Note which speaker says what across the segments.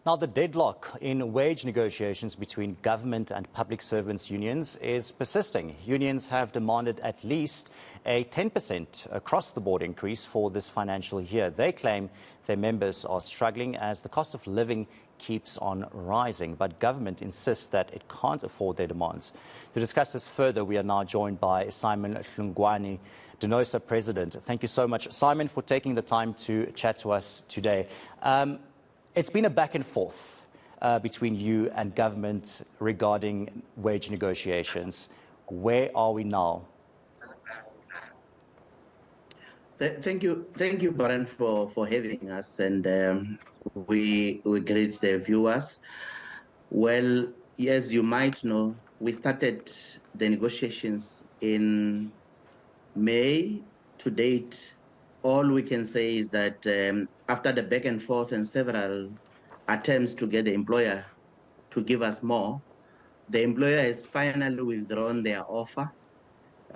Speaker 1: Now, the deadlock in wage negotiations between government and public servants unions is persisting. Unions have demanded at least a 10% across-the-board increase for this financial year. They claim their members are struggling as the cost of living keeps on rising, but government insists that it can't afford their demands. To discuss this further, we are now joined by Simon Hlungwane, Denosa President. Thank you so much, Simon, for taking the time to chat to us today. It's been a back and forth between you and government regarding wage negotiations. Where are we now?
Speaker 2: Thank you, Baran, for having us, and we greet the viewers. Well, as you might know, we started the negotiations in May. To date, all we can say is that after the back and forth and several attempts to get the employer to give us more, the employer has finally withdrawn their offer.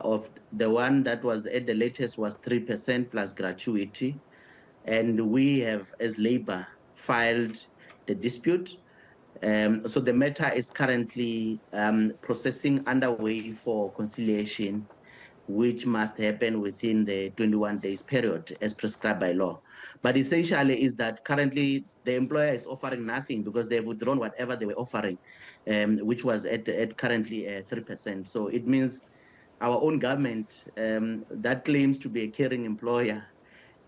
Speaker 2: Of the one that was at the latest was 3% plus gratuity. And we have, as Labour, filed the dispute. So the matter is currently processing underway for conciliation, which must happen within the 21 days period as prescribed by law. But essentially is that currently the employer is offering nothing because they've withdrawn whatever they were offering, which was at currently 3%. So it means our own government that claims to be a caring employer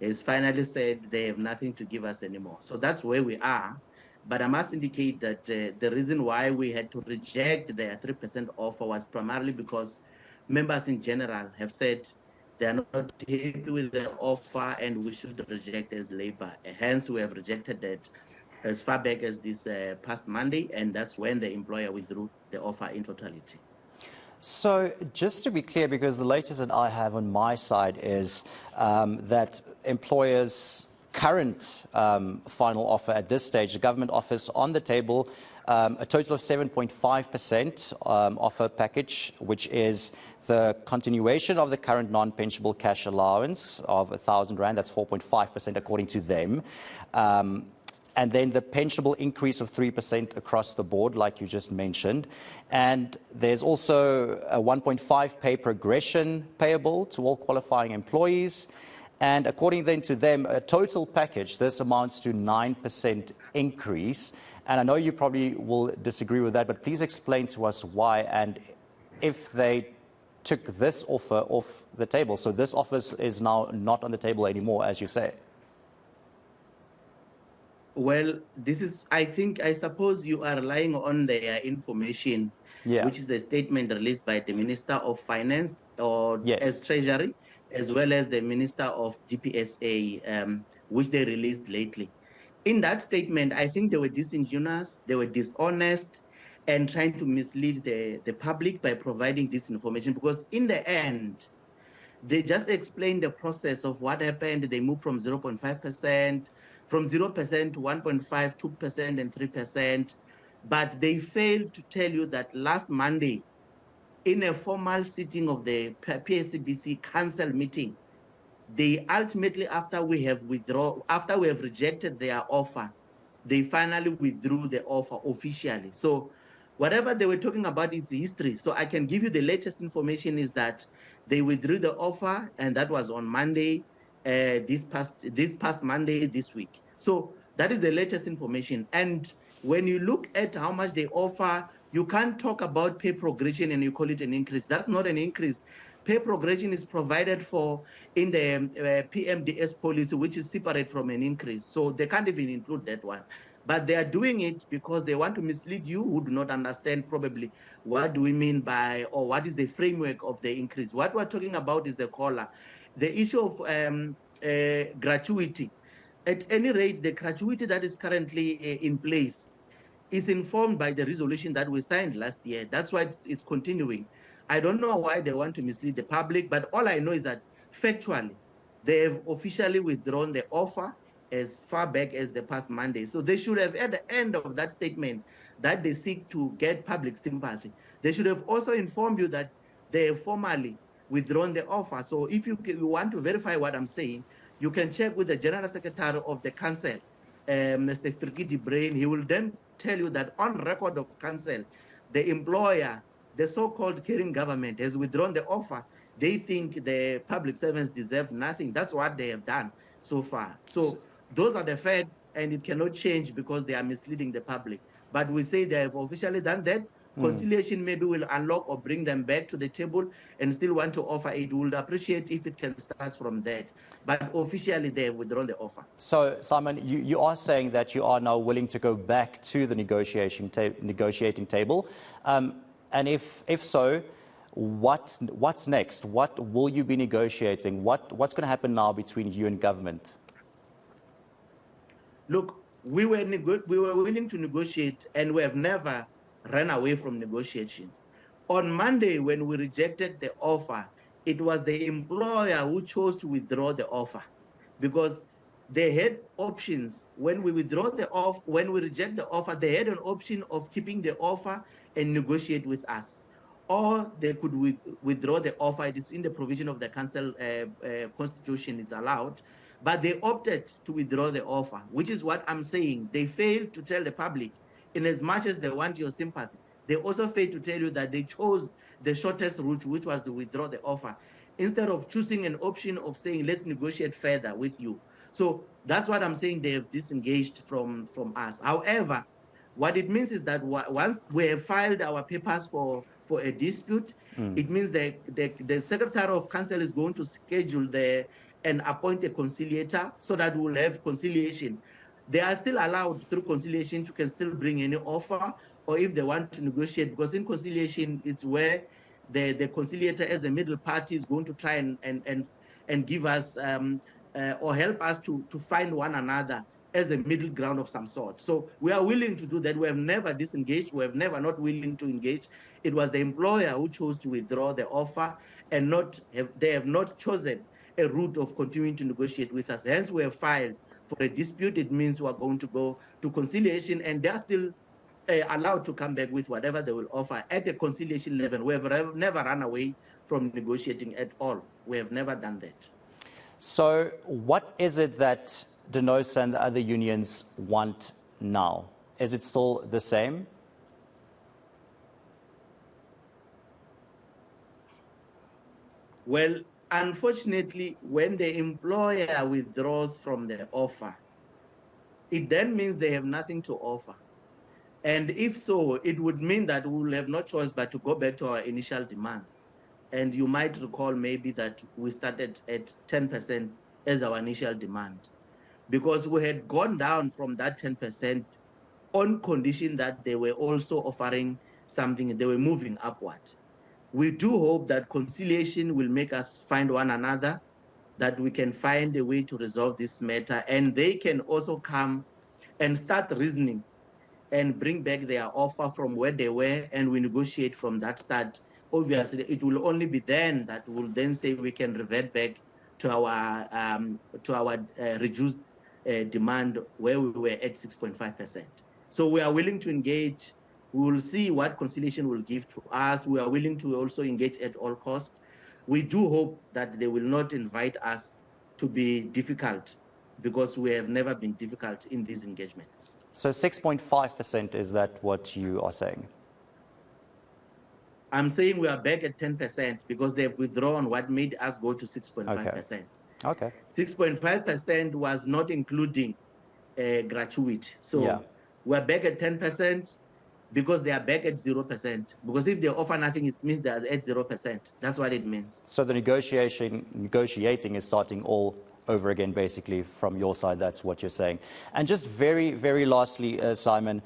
Speaker 2: has finally said they have nothing to give us anymore. So that's where we are. But I must indicate that the reason why we had to reject their 3% offer was primarily because members in general have said they are not happy with the offer and we should reject as Labour. Hence, we have rejected that as far back as this past Monday, and that's when the employer withdrew the offer in totality.
Speaker 1: So just to be clear, because the latest that I have on my side is that employers' current final offer at this stage, the government offers on the table a total of 7.5% offer package, which is the continuation of the current non-pensionable cash allowance of R1,000. That's 4.5% according to them. And then the pensionable increase of 3% across the board, like you just mentioned. And there's also a 1.5 pay progression payable to all qualifying employees. And according then to them, a total package, this amounts to 9% increase. And I know you probably will disagree with that, but please explain to us why and if they took this offer off the table. So this offer is now not on the table anymore, as you say.
Speaker 2: Well, this is, I suppose you are relying on their information, which is the statement released by the Minister of Finance or as Treasury, as well as the Minister of DPSA, which they released lately. In that statement, I think they were disingenuous, they were dishonest, and trying to mislead the public by providing this information, because in the end, they just explained the process of what happened. They moved from 0.5%, from 0% to 1.5%, 2%, and 3%. But they failed to tell you that last Monday, in a formal sitting of the PSCBC council meeting, they ultimately, after we have rejected their offer, they finally withdrew the offer officially. So whatever they were talking about is history. So I can give you the latest information is that they withdrew the offer, and that was on Monday, this past Monday this week. So that is the latest information. And when you look at how much they offer, you can't talk about pay progression and you call it an increase. That's not an increase. Pay progression is provided for in the PMDS policy, which is separate from an increase. So they can't even include that one. But they are doing it because they want to mislead you who do not understand probably what do we mean by, or what is the framework of the increase. What we're talking about is the COLA. The issue of gratuity. At any rate, the gratuity that is currently in place is informed by the resolution that we signed last year. That's why it's continuing. I don't know why they want to mislead the public, but all I know is that factually, they have officially withdrawn the offer as far back as the past Monday. So they should have, at the end of that statement, that they seek to get public sympathy. They should have also informed you that they have formally withdrawn the offer. So if you want to verify what I'm saying, you can check with the General Secretary of the Council Mr. Firkiti Brain, he will then tell you that on record of council, the employer, the so-called caring government, has withdrawn the offer. They think the public servants deserve nothing. That's what they have done so far. So those are the facts, and it cannot change because they are misleading the public. But we say they have officially done that. Conciliation maybe will unlock or bring them back to the table and still want to offer it. We would appreciate if it can start from that. But officially, they have withdrawn the offer.
Speaker 1: So, Simon, you are saying that you are now willing to go back to the negotiating table. And if so, what's next? What will you be negotiating? What's going to happen now between you and government?
Speaker 2: Look, we were willing to negotiate, and we have never ran away from negotiations. On Monday, when we rejected the offer, it was the employer who chose to withdraw the offer, because they had options. When we reject the offer, they had an option of keeping the offer and negotiate with us, or they could withdraw the offer. It is in the provision of the council constitution, it's allowed. But they opted to withdraw the offer, which is what I'm saying. They failed to tell the public, in as much as they want your sympathy, they also failed to tell you that they chose the shortest route, which was to withdraw the offer, instead of choosing an option of saying, let's negotiate further with you. So that's what I'm saying. They have disengaged from us. However, what it means is that once we have filed our papers for a dispute, it means that the Secretary of Council is going to schedule and appoint a conciliator so that we'll have conciliation. They are still allowed through conciliation to can still bring any offer, or if they want to negotiate, because in conciliation, it's where the conciliator as a middle party is going to try and give us or help us to find one another as a middle ground of some sort. So we are willing to do that. We have never disengaged. We have never not willing to engage. It was the employer who chose to withdraw the offer, and they have not chosen a route of continuing to negotiate with us. Hence, we have filed for a dispute. It means we are going to go to conciliation, and they are still allowed to come back with whatever they will offer at the conciliation level. We have never run away from negotiating at all. We have never done that.
Speaker 1: So what is it that DENOSA and the other unions want now? Is it still the same?
Speaker 2: Well, unfortunately, when the employer withdraws from the offer, it then means they have nothing to offer. And if so, it would mean that we will have no choice but to go back to our initial demands. And you might recall maybe that we started at 10% as our initial demand, because we had gone down from that 10% on condition that they were also offering something, they were moving upward. We do hope that conciliation will make us find one another, that we can find a way to resolve this matter, and they can also come and start reasoning and bring back their offer from where they were, and we negotiate from that start. Obviously, it will only be then that we'll then say we can revert back to our reduced demand where we were at 6.5%. So we are willing to engage. We will see what conciliation will give to us. We are willing to also engage at all costs. We do hope that they will not invite us to be difficult, because we have never been difficult in these engagements.
Speaker 1: So 6.5%, is that what you are saying?
Speaker 2: I'm saying we are back at 10% because they've withdrawn what made us go to 6.5%.
Speaker 1: Okay.
Speaker 2: 6.5% was not including gratuity. So we're back at 10% because they are back at 0%. Because if they offer nothing, it means they are at 0%. That's what it means.
Speaker 1: So the negotiating is starting all over again, basically, from your side. That's what you're saying. And just very, very lastly, Simon,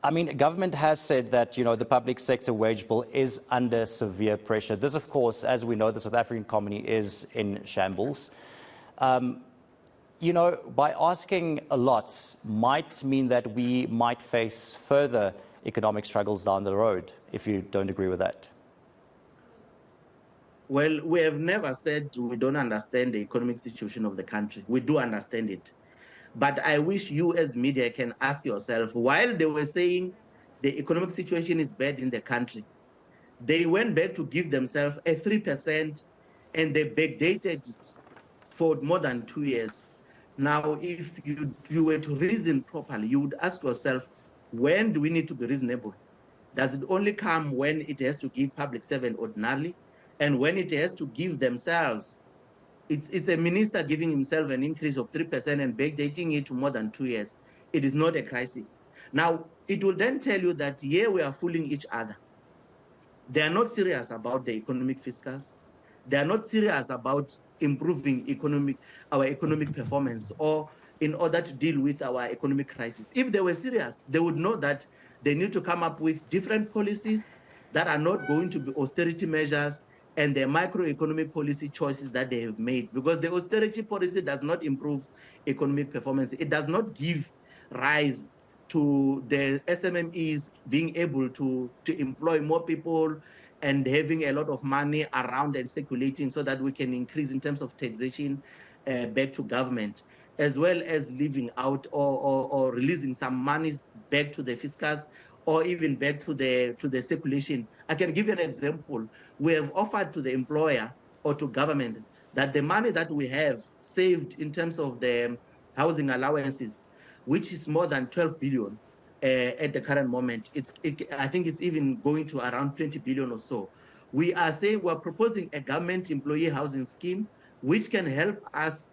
Speaker 1: I mean, government has said that, you know, the public sector wage bill is under severe pressure. This, of course, as we know, the South African economy is in shambles. You know, by asking a lot might mean that we might face further economic struggles down the road, if you don't agree with that.
Speaker 2: Well, we have never said we don't understand the economic situation of the country. We do understand it. But I wish you as media can ask yourself, while they were saying the economic situation is bad in the country, they went back to give themselves a 3% and they backdated it for more than 2 years. Now, if you were to reason properly, you would ask yourself, when do we need to be reasonable? Does it only come when it has to give public servant ordinarily, and when it has to give themselves? It's a minister giving himself an increase of 3% and backdating it to more than 2 years. It is not a crisis. Now, it will then tell you that here we are fooling each other. They are not serious about the economic fiscals. They are not serious about improving our economic performance, or in order to deal with our economic crisis. If they were serious, they would know that they need to come up with different policies that are not going to be austerity measures and the microeconomic policy choices that they have made, because the austerity policy does not improve economic performance. It does not give rise to the SMMEs being able to employ more people and having a lot of money around and circulating, so that we can increase in terms of taxation back to government, as well as leaving out or releasing some monies back to the fiscals, or even back to the circulation. I can give you an example. We have offered to the employer or to government that the money that we have saved in terms of the housing allowances, which is more than 12 billion at the current moment. I think it's even going to around 20 billion or so. We are saying we're proposing a government employee housing scheme, which can help us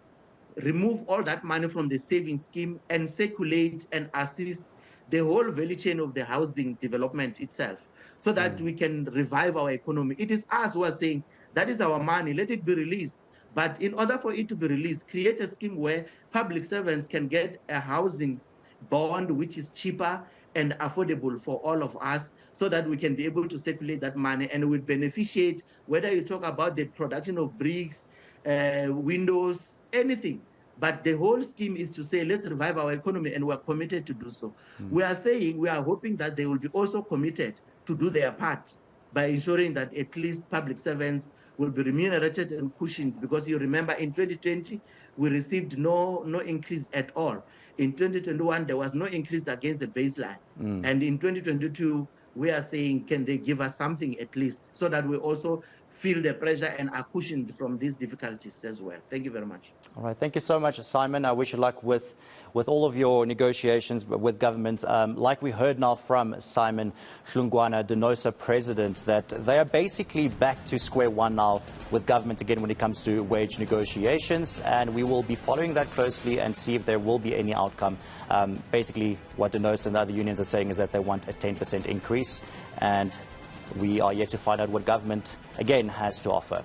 Speaker 2: remove all that money from the savings scheme and circulate and assist the whole value chain of the housing development itself, so that we can revive our economy. It is us who are saying, that is our money, let it be released. But in order for it to be released, create a scheme where public servants can get a housing bond which is cheaper and affordable for all of us, so that we can be able to circulate that money and will beneficiate, whether you talk about the production of bricks, windows, anything. But the whole scheme is to say, let's revive our economy, and we're committed to do so. We are saying, we are hoping that they will be also committed to do their part by ensuring that at least public servants will be remunerated and cushioned, because you remember in 2020, we received no increase at all. In 2021, there was no increase against the baseline. And in 2022, we are saying, can they give us something at least, so that we also feel the pressure and are cushioned from these difficulties as well. Thank you very much.
Speaker 1: All right. Thank you so much, Simon. I wish you luck with all of your negotiations with government. Like we heard now from Simon Hlungwana, DENOSA president, that they are basically back to square one now with government again when it comes to wage negotiations. And we will be following that closely and see if there will be any outcome. Basically, what DENOSA and the other unions are saying is that they want a 10% increase. And we are yet to find out what government, again, has to offer.